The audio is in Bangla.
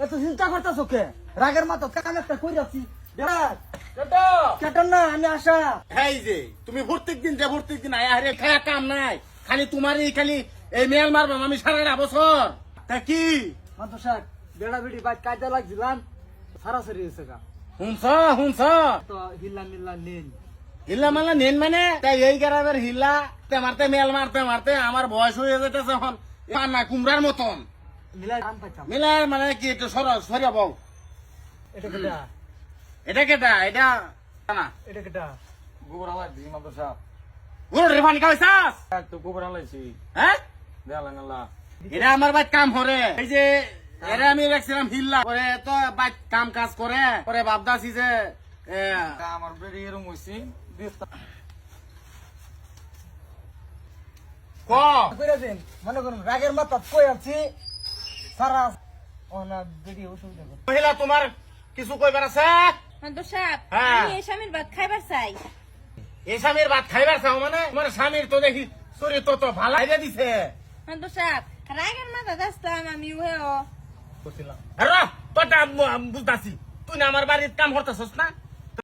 এত চিন্তা করতেছো কে? রাগের মাথা কাম একটা কই যাচ্ছি। কেটন না আমি আশা। এই যে তুমি প্রত্যেকদিন আয়া হারে খায়া কাম নাই, খালি তোমারই খালি এই মেল মারবাম আমি সারা বছর। তা কি মাত্র ষাট বেড়া বেড়ি বাইক কাজে লাগছিলাম, সারাসারি হয়েছে গা। শুনছ তো হিল্লা মিল্লা নেই। হিল্লা মাল্লা নেন মানে তাই এই গ্রামের হিল্লা মারতে মেল মারতে মারতে আমার বয়স হয়ে যেতেছে এখন না কুমড়ার মতন। মিলাই কাম পাইতাম। মিলার মানে কি একটু সরিয়া বউ। এটা কেটা? এটা কেটা? এটা না এটা কেটা? গোবর হালাইছি মাদ্র সাহেব। গরুর পানি খাওয়াইছাস? তো গোবর হালাইছি হ্যাঁ, দেয়ালাং আল্লাহ। এটা আমার বাইক কাম করে। এই যে এরা আমি রাখছিলাম হিল্লা করে তো বাইক কাম কাজ করে পরে ভাবদাসি যে আমার বেড়ি এরম হয়েছি ক কইরা দেন মনে করুন রাগের মাথা কই আছি সারা ওনা বেড়ি অসুবিধা করে। মহিলা তোমার কিছু কইবার আছে? মাদুর সাহেব, হ্যাঁ। আমি এই স্বামীর ভাত খাইবার চাই। এই স্বামীর ভাত খাইবার চাও মানে তোমার স্বামীর তো দেখি চরিত্র তো ভালো আইডিয়া দিছে। মাদুর সাহেব, রাগের মাথা আসতাম আমি উহেও। তোরটা বুঝতাছি তুই না আমার বাড়ির কাম করতেছস না?